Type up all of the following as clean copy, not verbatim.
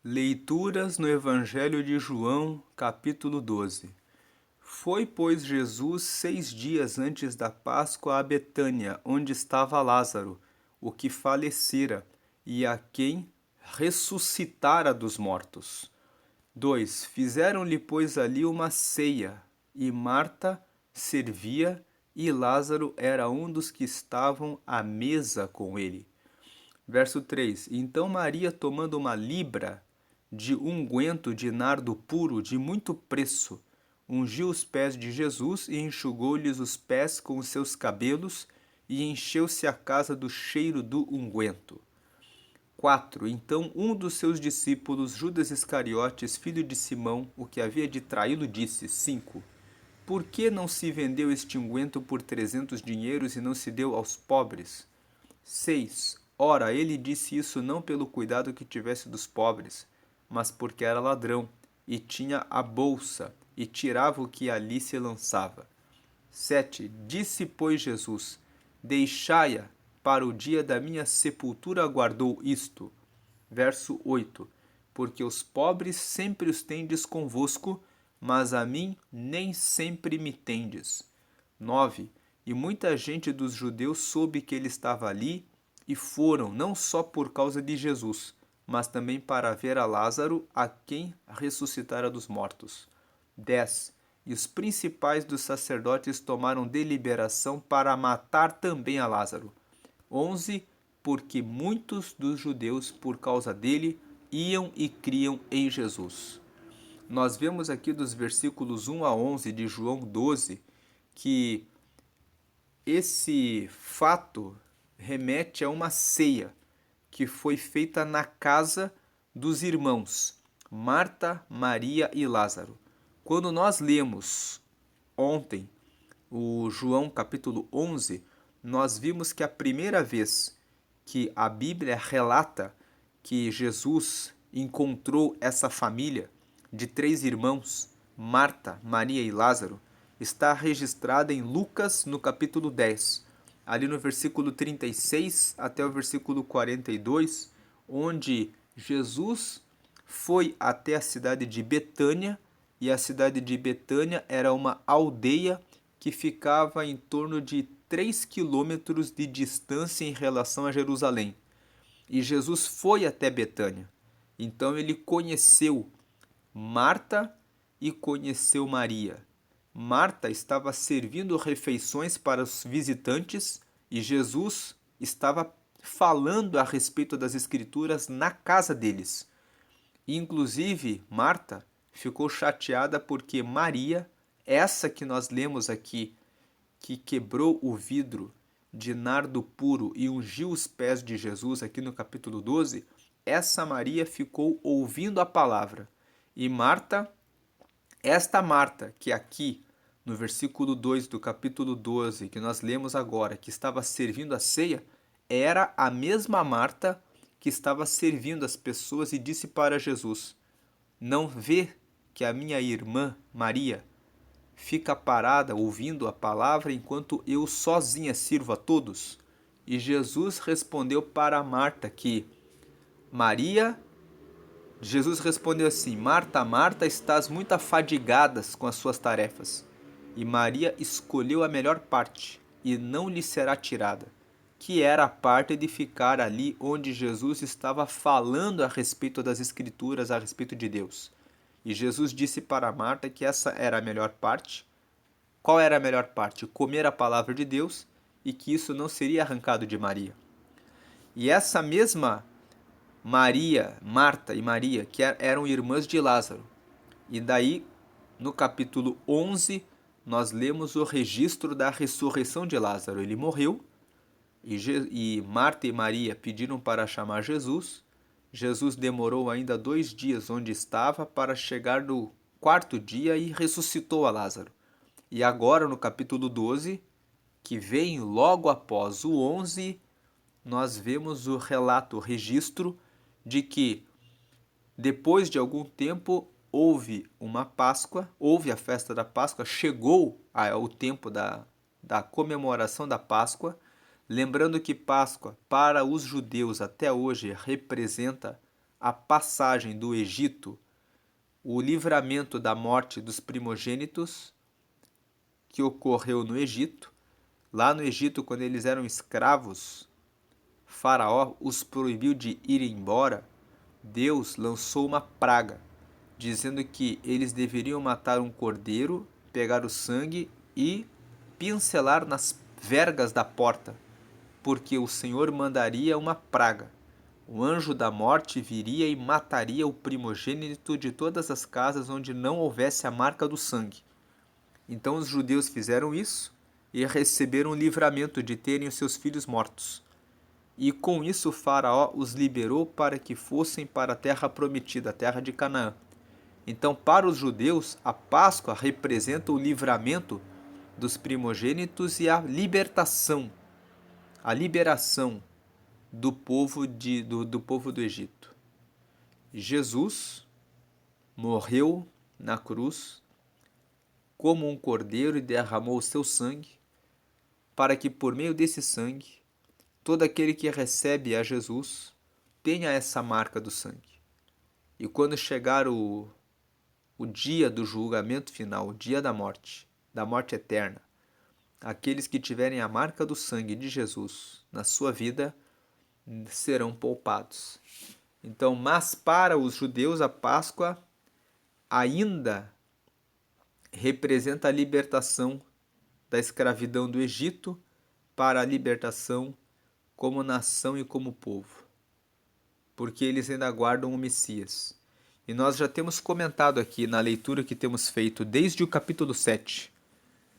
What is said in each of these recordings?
Leituras no Evangelho de João, capítulo 12. Foi, pois, Jesus 6 dias antes da Páscoa a Betânia, onde estava Lázaro, o que falecera, e a quem ressuscitara dos mortos. 2. Fizeram-lhe, pois, ali uma ceia, e Marta servia, e Lázaro era um dos que estavam à mesa com ele. Verso 3: Então Maria, tomando uma libra de unguento de nardo puro de muito preço, ungiu os pés de Jesus e enxugou-lhes os pés com os seus cabelos, e encheu-se a casa do cheiro do unguento. 4. Então um dos seus discípulos, Judas Iscariotes, filho de Simão, o que havia de traí-lo, disse: 5. Por que não se vendeu este unguento por 300 dinheiros e não se deu aos pobres? 6. Ora, ele disse isso não pelo cuidado que tivesse dos pobres, mas porque era ladrão, e tinha a bolsa, e tirava o que ali se lançava. 7. Disse, pois, Jesus: Deixai-a, para o dia da minha sepultura aguardou isto. Verso 8. Porque os pobres sempre os tendes convosco, mas a mim nem sempre me tendes. 9. E muita gente dos judeus soube que ele estava ali, e foram, não só por causa de Jesus, mas também para ver a Lázaro, a quem ressuscitara dos mortos. 10. E os principais dos sacerdotes tomaram deliberação para matar também a Lázaro. 11. Porque muitos dos judeus, por causa dele, iam e criam em Jesus. Nós vemos aqui dos versículos 1 a 11 de João 12 que esse fato remete a uma ceia que foi feita na casa dos irmãos Marta, Maria e Lázaro. Quando nós lemos ontem o João capítulo 11, nós vimos que a primeira vez que a Bíblia relata que Jesus encontrou essa família de 3 irmãos, Marta, Maria e Lázaro, está registrada em Lucas no capítulo 10, ali no versículo 36 até o versículo 42, onde Jesus foi até a cidade de Betânia, e a cidade de Betânia era uma aldeia que ficava em torno de 3 quilômetros de distância em relação a Jerusalém. E Jesus foi até Betânia. Então ele conheceu Marta e conheceu Maria. Marta estava servindo refeições para os visitantes e Jesus estava falando a respeito das Escrituras na casa deles. Inclusive, Marta ficou chateada porque Maria, essa que nós lemos aqui, que quebrou o vidro de nardo puro e ungiu os pés de Jesus aqui no capítulo 12, essa Maria ficou ouvindo a palavra. E Marta, esta Marta, que aqui no versículo 2 do capítulo 12, que nós lemos agora, que estava servindo a ceia, era a mesma Marta que estava servindo as pessoas e disse para Jesus: Não vê que a minha irmã Maria fica parada ouvindo a palavra enquanto eu sozinha sirvo a todos? E Jesus respondeu para Marta que Jesus respondeu assim: Marta, Marta, estás muito afadigada com as suas tarefas, e Maria escolheu a melhor parte, e não lhe será tirada, que era a parte de ficar ali onde Jesus estava falando a respeito das Escrituras, a respeito de Deus. E Jesus disse para Marta que essa era a melhor parte. Qual era a melhor parte? Comer a palavra de Deus, e que isso não seria arrancado de Maria. E essa mesma Maria, Marta e Maria, que eram irmãs de Lázaro. E daí, no capítulo 11, nós lemos o registro da ressurreição de Lázaro. Ele morreu, e Marta e Maria pediram para chamar Jesus. Jesus demorou ainda 2 dias onde estava para chegar no 4º dia e ressuscitou a Lázaro. E agora, no capítulo 12, que vem logo após o 11, nós vemos o relato, o registro de que depois de algum tempo houve uma Páscoa, houve a festa da Páscoa, chegou o tempo da comemoração da Páscoa, lembrando que Páscoa para os judeus até hoje representa a passagem do Egito, o livramento da morte dos primogênitos que ocorreu no Egito. Lá no Egito, quando eles eram escravos, Faraó os proibiu de ir embora. Deus lançou uma praga, dizendo que eles deveriam matar um cordeiro, pegar o sangue e pincelar nas vergas da porta, porque o Senhor mandaria uma praga. O anjo da morte viria e mataria o primogênito de todas as casas onde não houvesse a marca do sangue. Então os judeus fizeram isso e receberam o livramento de terem os seus filhos mortos. E com isso Faraó os liberou para que fossem para a terra prometida, a terra de Canaã. Então, para os judeus, a Páscoa representa o livramento dos primogênitos e a liberação do povo do Egito. Jesus morreu na cruz como um cordeiro e derramou o seu sangue, para que por meio desse sangue, todo aquele que recebe a Jesus tenha essa marca do sangue. E quando chegar o dia do julgamento final, o dia da morte eterna, aqueles que tiverem a marca do sangue de Jesus na sua vida serão poupados. Então, mas para os judeus a Páscoa ainda representa a libertação da escravidão do Egito para a libertação como nação e como povo, porque eles ainda aguardam o Messias. E nós já temos comentado aqui na leitura que temos feito desde o capítulo 7,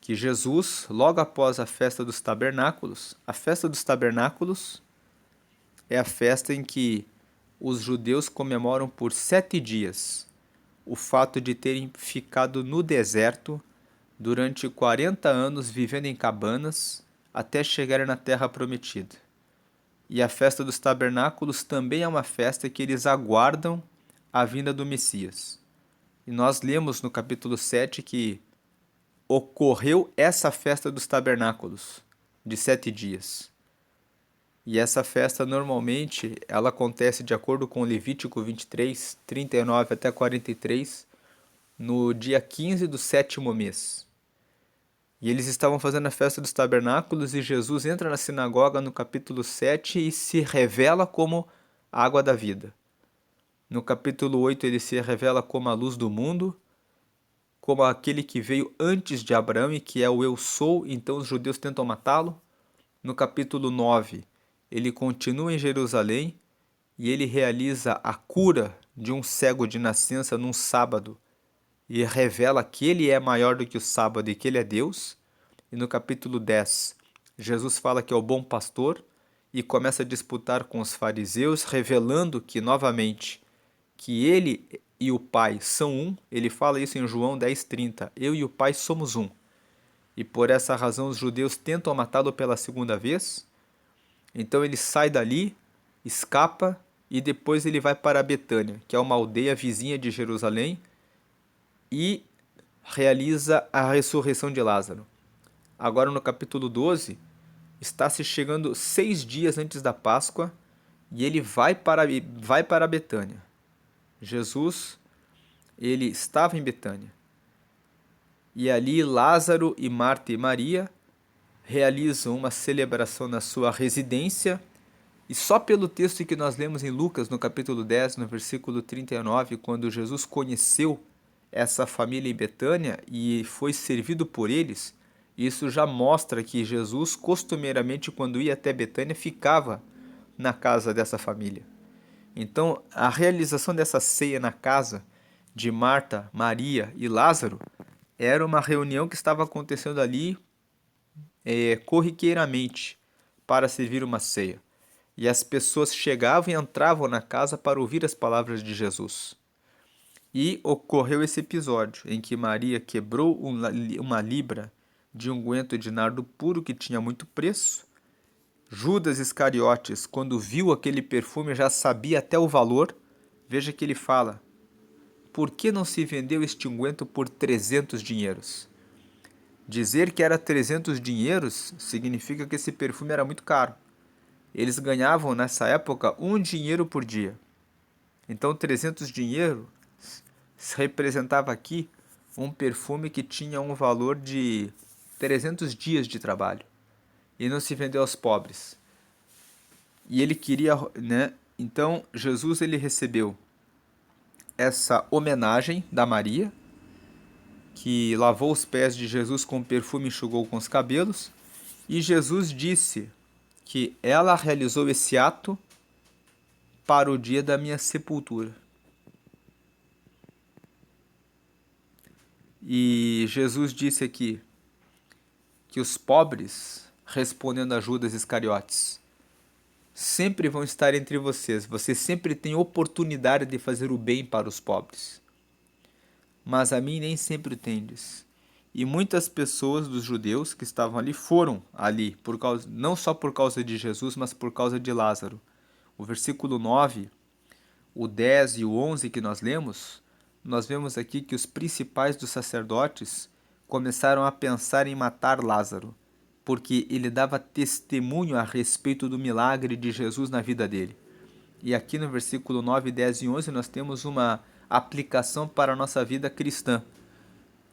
que Jesus, logo após a festa dos tabernáculos é a festa em que os judeus comemoram por 7 dias o fato de terem ficado no deserto durante 40 anos vivendo em cabanas até chegarem na terra prometida. E a festa dos tabernáculos também é uma festa que eles aguardam a vinda do Messias. E nós lemos no capítulo 7 que ocorreu essa festa dos tabernáculos de 7 dias. E essa festa normalmente ela acontece de acordo com Levítico 23, 39 até 43, no dia 15 do 7º mês. E eles estavam fazendo a festa dos tabernáculos e Jesus entra na sinagoga no capítulo 7 e se revela como a água da vida. No capítulo 8 ele se revela como a luz do mundo, como aquele que veio antes de Abraão e que é o eu sou, então os judeus tentam matá-lo. No capítulo 9 ele continua em Jerusalém e ele realiza a cura de um cego de nascença num sábado e revela que ele é maior do que o sábado e que ele é Deus. E no capítulo 10, Jesus fala que é o bom pastor e começa a disputar com os fariseus, revelando que, novamente, que ele e o Pai são um. Ele fala isso em João 10:30, eu e o Pai somos um. E por essa razão os judeus tentam matá-lo pela segunda vez. Então ele sai dali, escapa e depois ele vai para Betânia, que é uma aldeia vizinha de Jerusalém, e realiza a ressurreição de Lázaro. Agora no capítulo 12, está se chegando 6 dias antes da Páscoa e ele vai para Betânia. Jesus, ele estava em Betânia. E ali Lázaro e Marta e Maria realizam uma celebração na sua residência. E só pelo texto que nós lemos em Lucas, no capítulo 10, no versículo 39, quando Jesus conheceu essa família em Betânia e foi servido por eles, isso já mostra que Jesus, costumeiramente, quando ia até Betânia, ficava na casa dessa família. Então, a realização dessa ceia na casa de Marta, Maria e Lázaro era uma reunião que estava acontecendo ali corriqueiramente para servir uma ceia. E as pessoas chegavam e entravam na casa para ouvir as palavras de Jesus. E ocorreu esse episódio em que Maria quebrou uma libra de unguento de nardo puro que tinha muito preço. Judas Iscariotes, quando viu aquele perfume, já sabia até o valor. Veja que ele fala: por que não se vendeu este unguento por 300 dinheiros? Dizer que era 300 dinheiros significa que esse perfume era muito caro. Eles ganhavam nessa época 1 dinheiro por dia. Então 300 dinheiro representava aqui um perfume que tinha um valor de 300 dias de trabalho e não se vendeu aos pobres. E ele queria, né? Então Jesus ele recebeu essa homenagem da Maria, que lavou os pés de Jesus com perfume e enxugou com os cabelos, e Jesus disse que ela realizou esse ato para o dia da minha sepultura. E Jesus disse aqui que os pobres, respondendo a Judas Iscariotes, sempre vão estar entre vocês. Você sempre tem oportunidade de fazer o bem para os pobres. Mas a mim nem sempre tendes. E muitas pessoas dos judeus que estavam ali foram ali, não só por causa de Jesus, mas por causa de Lázaro. O versículo 9, o 10 e o 11 que nós lemos, nós vemos aqui que os principais dos sacerdotes começaram a pensar em matar Lázaro, porque ele dava testemunho a respeito do milagre de Jesus na vida dele. E aqui no versículo 9, 10 e 11 nós temos uma aplicação para a nossa vida cristã.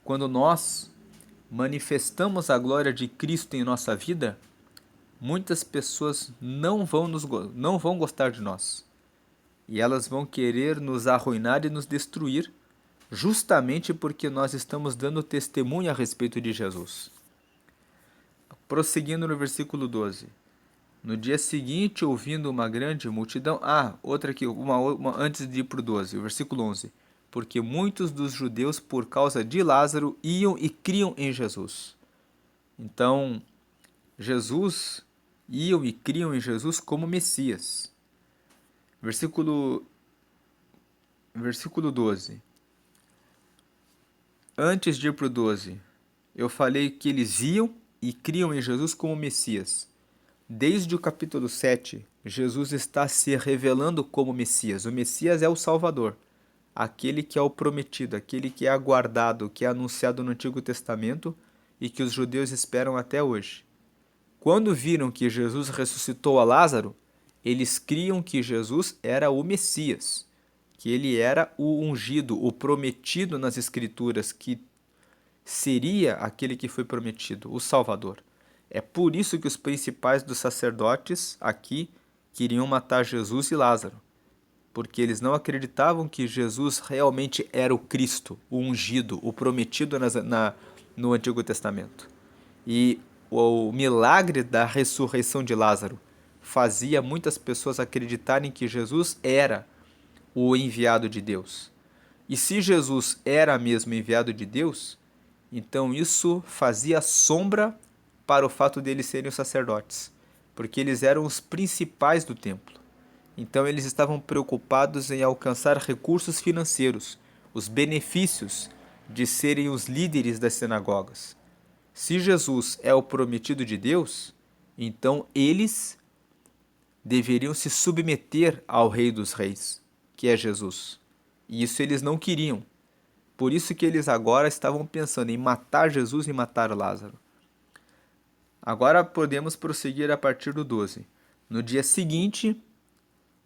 Quando nós manifestamos a glória de Cristo em nossa vida, muitas pessoas não vão gostar de nós. E elas vão querer nos arruinar e nos destruir, justamente porque nós estamos dando testemunho a respeito de Jesus. Prosseguindo no versículo 12. No dia seguinte, ouvindo uma grande multidão... outra aqui, uma antes de ir para o 12, o versículo 11. Porque muitos dos judeus, por causa de Lázaro, iam e criam em Jesus. Então, iam e criam em Jesus como Messias. Versículo 12. Antes de ir para o 12, eu falei que eles iam e criam em Jesus como Messias. Desde o capítulo 7, Jesus está se revelando como Messias. O Messias é o Salvador, aquele que é o prometido, aquele que é aguardado, que é anunciado no Antigo Testamento e que os judeus esperam até hoje. Quando viram que Jesus ressuscitou a Lázaro, eles criam que Jesus era o Messias, que ele era o ungido, o prometido nas Escrituras, que seria aquele que foi prometido, o Salvador. É por isso que os principais dos sacerdotes aqui queriam matar Jesus e Lázaro, porque eles não acreditavam que Jesus realmente era o Cristo, o ungido, o prometido no Antigo Testamento. E o milagre da ressurreição de Lázaro fazia muitas pessoas acreditarem que Jesus era o enviado de Deus. E se Jesus era mesmo enviado de Deus, então isso fazia sombra para o fato de eles serem os sacerdotes, porque eles eram os principais do templo. Então eles estavam preocupados em alcançar recursos financeiros, os benefícios de serem os líderes das sinagogas. Se Jesus é o prometido de Deus, então eles deveriam se submeter ao Rei dos Reis, que é Jesus. E isso eles não queriam. Por isso que eles agora estavam pensando em matar Jesus e matar Lázaro. Agora podemos prosseguir a partir do 12. No dia seguinte,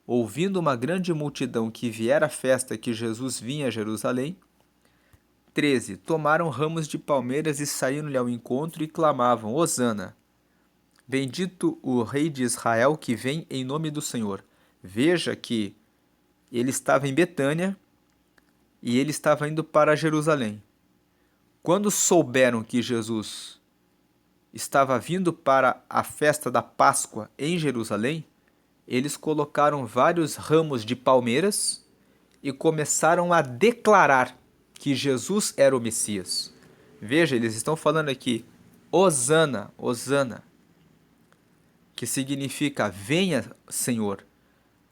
ouvindo uma grande multidão que viera à festa que Jesus vinha a Jerusalém. 13. Tomaram ramos de palmeiras e saíram-lhe ao encontro e clamavam: Hosana! Bendito o Rei de Israel que vem em nome do Senhor. Veja que ele estava em Betânia e ele estava indo para Jerusalém. Quando souberam que Jesus estava vindo para a festa da Páscoa em Jerusalém, eles colocaram vários ramos de palmeiras e começaram a declarar que Jesus era o Messias. Veja, eles estão falando aqui, Hosana, Hosana, que significa venha, Senhor.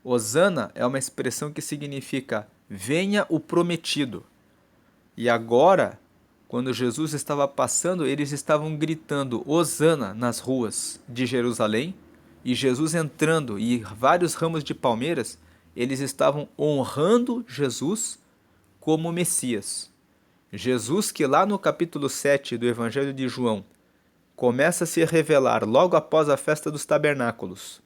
Hosana é uma expressão que significa venha o prometido. E agora, quando Jesus estava passando, eles estavam gritando Hosana nas ruas de Jerusalém, e Jesus entrando e vários ramos de palmeiras, eles estavam honrando Jesus como Messias. Jesus que lá no capítulo 7 do Evangelho de João começa a se revelar logo após a festa dos tabernáculos,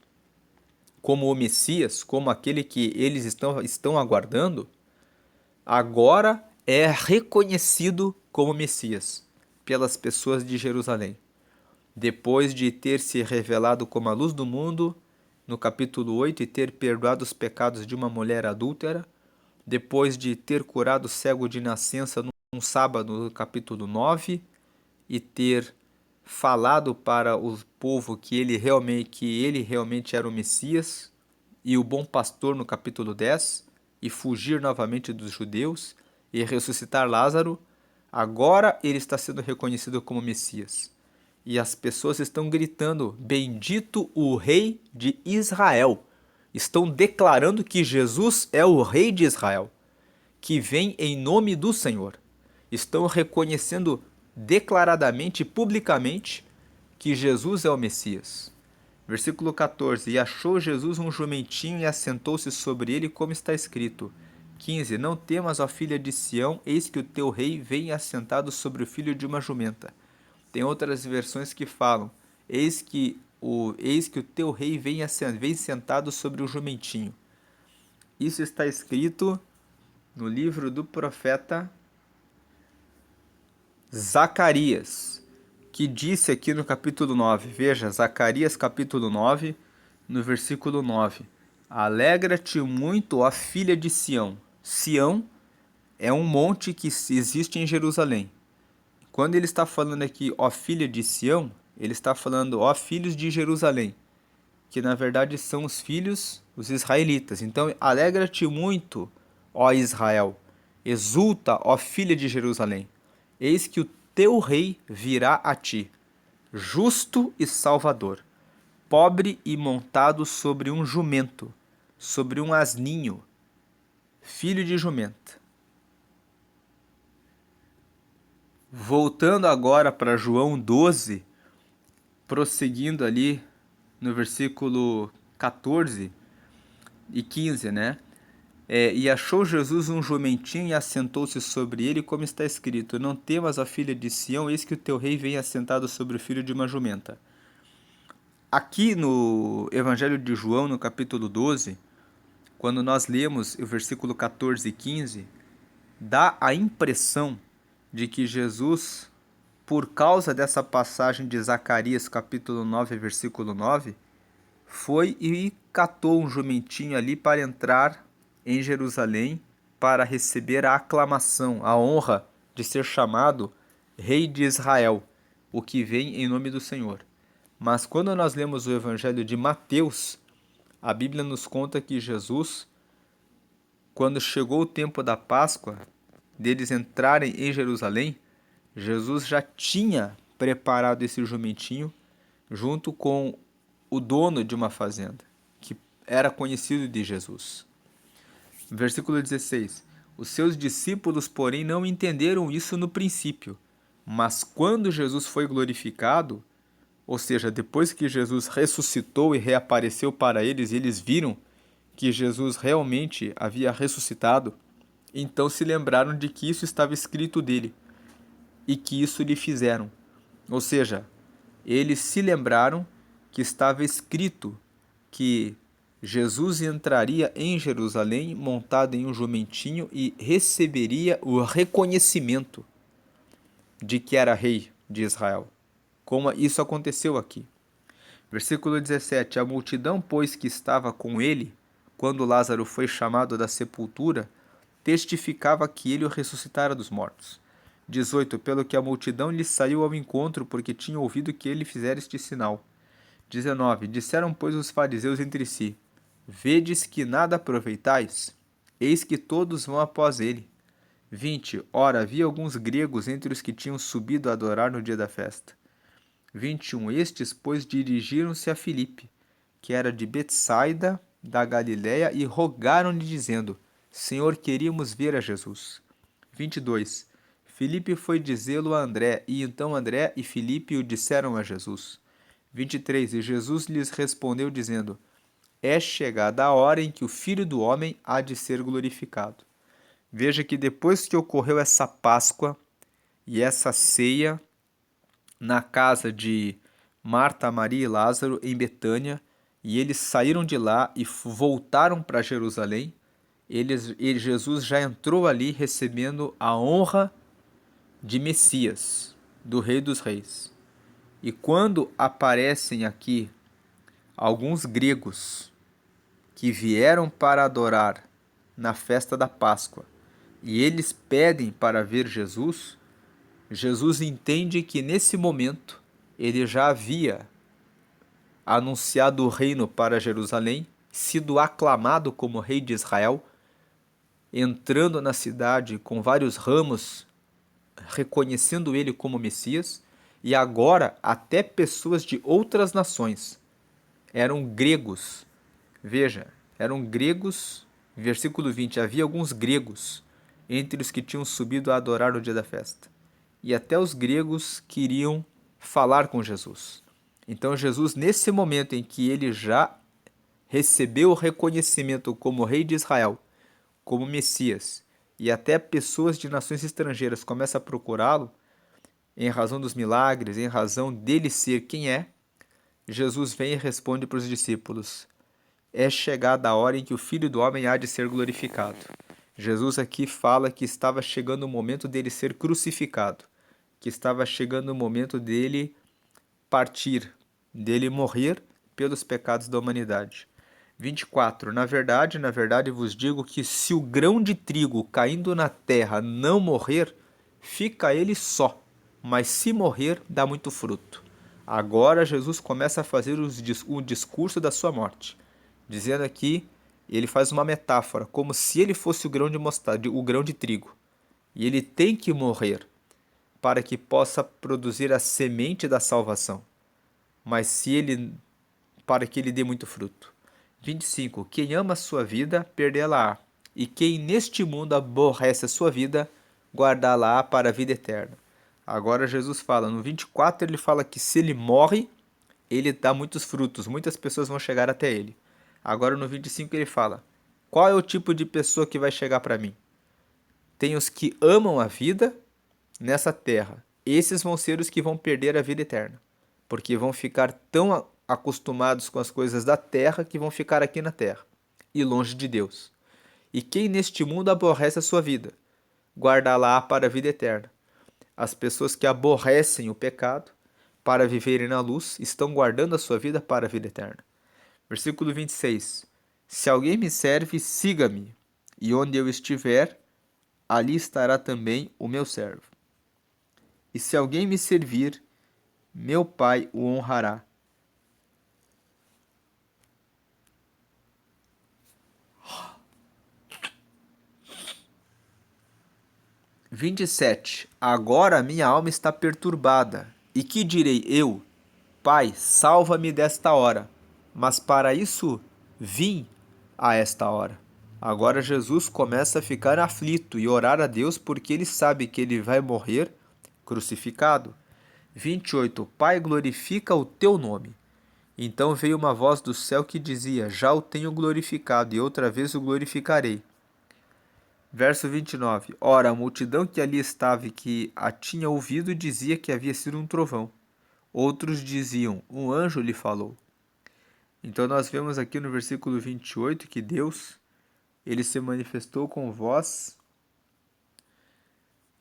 como o Messias, como aquele que eles estão aguardando, agora é reconhecido como Messias pelas pessoas de Jerusalém. Depois de ter se revelado como a luz do mundo, no capítulo 8, e ter perdoado os pecados de uma mulher adúltera, depois de ter curado o cego de nascença num sábado, no capítulo 9, e ter falado para o povo que ele realmente era o Messias e o bom pastor no capítulo 10, e fugir novamente dos judeus e ressuscitar Lázaro, agora ele está sendo reconhecido como Messias. E as pessoas estão gritando: Bendito o Rei de Israel. Estão declarando que Jesus é o Rei de Israel, que vem em nome do Senhor. Estão reconhecendo declaradamente e publicamente que Jesus é o Messias. Versículo 14: E achou Jesus um jumentinho e assentou-se sobre ele, como está escrito. 15: Não temas, ó filha de Sião, eis que o teu rei vem assentado sobre o filho de uma jumenta. Tem outras versões que falam: eis que o teu rei vem sentado sobre o jumentinho. Isso está escrito no livro do profeta Zacarias, que disse aqui no capítulo 9. Veja, Zacarias capítulo 9, no versículo 9. Alegra-te muito, ó filha de Sião. Sião é um monte que existe em Jerusalém. Quando ele está falando aqui, ó filha de Sião, ele está falando, ó filhos de Jerusalém, que na verdade são os filhos, os israelitas. Então, alegra-te muito, ó Israel. Exulta, ó filha de Jerusalém. Eis que o teu rei virá a ti, justo e salvador, pobre e montado sobre um jumento, sobre um asninho, filho de jumenta. Voltando agora para João 12, prosseguindo ali no versículo 14 e 15, né? E achou Jesus um jumentinho e assentou-se sobre ele, como está escrito: Não temas, ó filha de Sião, eis que o teu rei vem assentado sobre o filho de uma jumenta. Aqui no Evangelho de João, no capítulo 12, quando nós lemos o versículo 14 e 15, dá a impressão de que Jesus, por causa dessa passagem de Zacarias, capítulo 9, versículo 9, foi e catou um jumentinho ali para entrar em Jerusalém, para receber a aclamação, a honra de ser chamado Rei de Israel, o que vem em nome do Senhor. Mas quando nós lemos o Evangelho de Mateus, a Bíblia nos conta que Jesus, quando chegou o tempo da Páscoa, deles entrarem em Jerusalém, Jesus já tinha preparado esse jumentinho junto com o dono de uma fazenda, que era conhecido de Jesus. Versículo 16. Os seus discípulos, porém, não entenderam isso no princípio, mas quando Jesus foi glorificado, ou seja, depois que Jesus ressuscitou e reapareceu para eles, e eles viram que Jesus realmente havia ressuscitado, então se lembraram de que isso estava escrito dele e que isso lhe fizeram. Ou seja, eles se lembraram que estava escrito que Jesus entraria em Jerusalém montado em um jumentinho e receberia o reconhecimento de que era rei de Israel, como isso aconteceu aqui. Versículo 17: A multidão, pois, que estava com ele, quando Lázaro foi chamado da sepultura, testificava que ele o ressuscitara dos mortos. 18: Pelo que a multidão lhe saiu ao encontro, porque tinha ouvido que ele fizera este sinal. 19: Disseram, pois, os fariseus entre si: Vedes que nada aproveitais? Eis que todos vão após ele. 20: Ora, havia alguns gregos entre os que tinham subido a adorar no dia da festa. 21: Estes, pois, dirigiram-se a Filipe, que era de Betsaida, da Galiléia, e rogaram-lhe, dizendo: Senhor, queríamos ver a Jesus. 22: Filipe foi dizê-lo a André, e então André e Filipe o disseram a Jesus. 23: E Jesus lhes respondeu, dizendo: É chegada a hora em que o Filho do Homem há de ser glorificado. Veja que depois que ocorreu essa Páscoa e essa ceia na casa de Marta, Maria e Lázaro, em Betânia, e eles saíram de lá e voltaram para Jerusalém. Jesus já entrou ali recebendo a honra de Messias, do Rei dos Reis. E quando aparecem aqui alguns gregos que vieram para adorar na festa da Páscoa e eles pedem para ver Jesus, Jesus entende que nesse momento ele já havia anunciado o reino para Jerusalém, sido aclamado como rei de Israel, entrando na cidade com vários ramos, reconhecendo ele como Messias, e agora até pessoas de outras nações eram gregos. Veja, eram gregos, versículo 20, havia alguns gregos entre os que tinham subido a adorar no dia da festa. E até os gregos queriam falar com Jesus. Então Jesus, nesse momento em que ele já recebeu o reconhecimento como rei de Israel, como Messias, e até pessoas de nações estrangeiras começam a procurá-lo, em razão dos milagres, em razão dele ser quem é, Jesus vem e responde para os discípulos: é chegada a hora em que o Filho do Homem há de ser glorificado. Jesus aqui fala que estava chegando o momento dele ser crucificado, que estava chegando o momento dele partir, dele morrer pelos pecados da humanidade. 24. Na verdade vos digo que se o grão de trigo caindo na terra não morrer, fica ele só, mas se morrer, dá muito fruto. Agora Jesus começa a fazer o discurso da sua morte, dizendo aqui, ele faz uma metáfora, como se ele fosse o grão de mostarda, o grão de trigo, e ele tem que morrer para que possa produzir a semente da salvação, mas se ele para que ele dê muito fruto. 25. Quem ama a sua vida, perdê-la-á, e quem neste mundo aborrece a sua vida, guardá-la-á para a vida eterna. Agora Jesus fala, no 24 ele fala que se ele morre, ele dá muitos frutos, muitas pessoas vão chegar até ele. Agora no 25 ele fala, qual é o tipo de pessoa que vai chegar para mim? Tem os que amam a vida nessa terra. Esses vão ser os que vão perder a vida eterna, porque vão ficar tão acostumados com as coisas da terra que vão ficar aqui na terra e longe de Deus. E quem neste mundo aborrece a sua vida, guardá-la para a vida eterna. As pessoas que aborrecem o pecado para viverem na luz estão guardando a sua vida para a vida eterna. Versículo 26. Se alguém me serve, siga-me, e onde eu estiver, ali estará também o meu servo. E se alguém me servir, meu Pai o honrará. – 27. Agora a minha alma está perturbada. E que direi eu? Pai, salva-me desta hora. Mas para isso vim a esta hora. Agora Jesus começa a ficar aflito e orar a Deus porque ele sabe que ele vai morrer crucificado. 28. Pai, glorifica o teu nome. Então veio uma voz do céu que dizia, já o tenho glorificado e outra vez o glorificarei. Verso 29. Ora, a multidão que ali estava e que a tinha ouvido dizia que havia sido um trovão. Outros diziam, um anjo lhe falou. Então nós vemos aqui no versículo 28 que Deus, ele se manifestou com voz,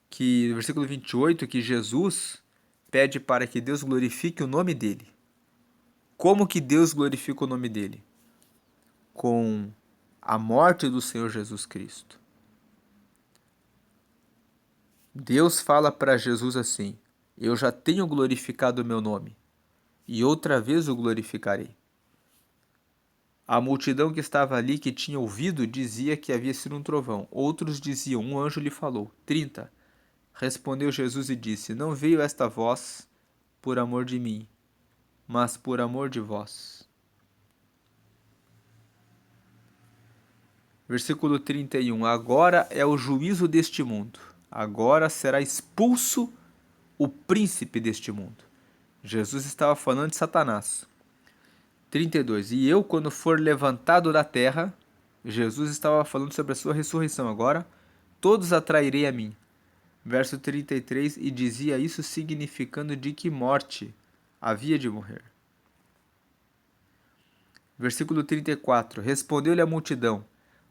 que no versículo 28 que Jesus pede para que Deus glorifique o nome dele. Como que Deus glorifica o nome dele? Com a morte do Senhor Jesus Cristo. Deus fala para Jesus assim, eu já tenho glorificado o meu nome, e outra vez o glorificarei. A multidão que estava ali, que tinha ouvido, dizia que havia sido um trovão. Outros diziam, um anjo lhe falou. 30. Respondeu Jesus e disse, não veio esta voz por amor de mim, mas por amor de vós. Versículo 31. Agora é o juízo deste mundo. Agora será expulso o príncipe deste mundo. Jesus estava falando de Satanás. 32. E eu, quando for levantado da terra, Jesus estava falando sobre a sua ressurreição agora, todos atrairei a mim. Verso 33. E dizia isso significando de que morte havia de morrer. Versículo 34. Respondeu-lhe a multidão: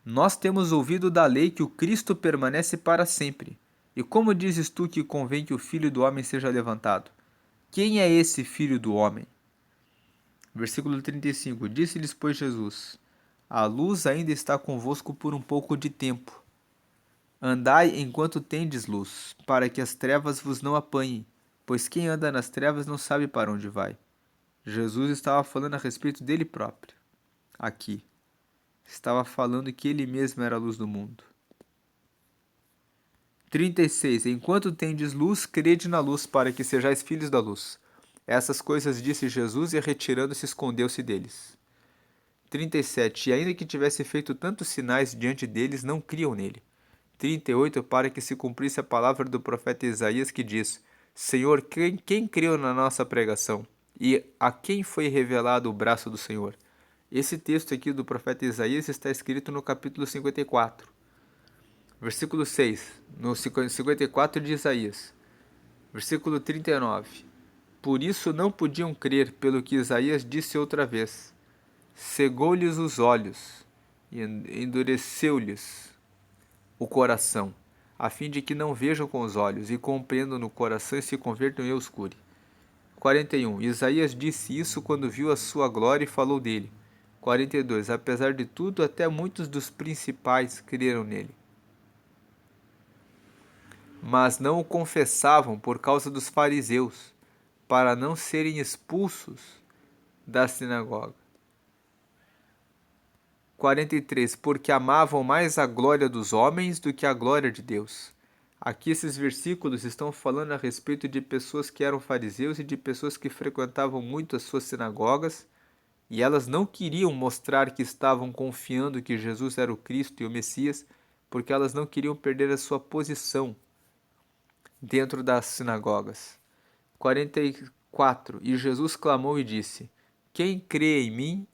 Nós temos ouvido da lei que o Cristo permanece para sempre. E como dizes tu que convém que o Filho do Homem seja levantado? Quem é esse Filho do Homem? Versículo 35. Disse-lhes, pois, Jesus: A luz ainda está convosco por um pouco de tempo. Andai enquanto tendes luz, para que as trevas vos não apanhem, pois quem anda nas trevas não sabe para onde vai. Jesus estava falando a respeito dele próprio. Aqui. Estava falando que ele mesmo era a luz do mundo. 36. Enquanto tendes luz, crede na luz, para que sejais filhos da luz. Essas coisas disse Jesus e, retirando-se, escondeu-se deles. 37. E ainda que tivesse feito tantos sinais diante deles, não criam nele. 38. Para que se cumprisse a palavra do profeta Isaías, que diz: Senhor, quem creu na nossa pregação? E a quem foi revelado o braço do Senhor? Esse texto aqui do profeta Isaías está escrito no capítulo 54. Versículo 6, no 54 de Isaías. Versículo 39. Por isso não podiam crer pelo que Isaías disse outra vez. Cegou-lhes os olhos e endureceu-lhes o coração, a fim de que não vejam com os olhos e compreendam no coração e se convertam em obscure. 41. Isaías disse isso quando viu a sua glória e falou dele. 42. Apesar de tudo, até muitos dos principais creram nele, mas não o confessavam por causa dos fariseus, para não serem expulsos da sinagoga. 43. Porque amavam mais a glória dos homens do que a glória de Deus. Aqui esses versículos estão falando a respeito de pessoas que eram fariseus e de pessoas que frequentavam muito as suas sinagogas, e elas não queriam mostrar que estavam confiando que Jesus era o Cristo e o Messias, porque elas não queriam perder a sua posição dentro das sinagogas. 44. E Jesus clamou e disse: Quem crê em mim,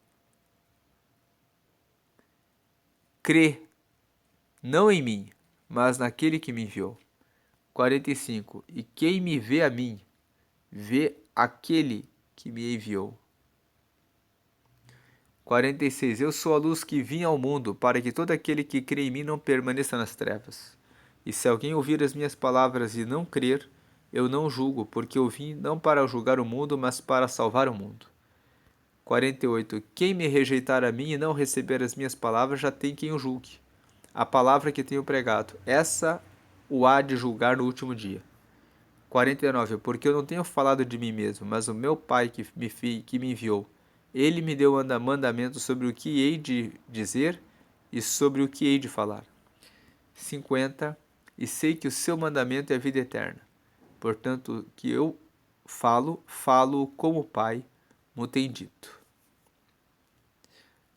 crê não em mim, mas naquele que me enviou. 45. E quem me vê a mim, vê aquele que me enviou. 46. Eu sou a luz que vim ao mundo, para que todo aquele que crê em mim não permaneça nas trevas. E se alguém ouvir as minhas palavras e não crer, eu não julgo, porque eu vim não para julgar o mundo, mas para salvar o mundo. 48. Quem me rejeitar a mim e não receber as minhas palavras, já tem quem o julgue. A palavra que tenho pregado, essa o há de julgar no último dia. 49. Porque eu não tenho falado de mim mesmo, mas o meu Pai que me enviou. Ele me deu mandamento sobre o que hei de dizer e sobre o que hei de falar. 50. E sei que o seu mandamento é a vida eterna. Portanto, que eu falo como o Pai me tem dito.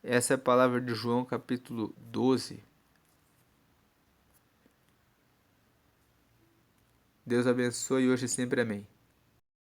Essa é a palavra de João, capítulo 12. Deus abençoe hoje e sempre. Amém.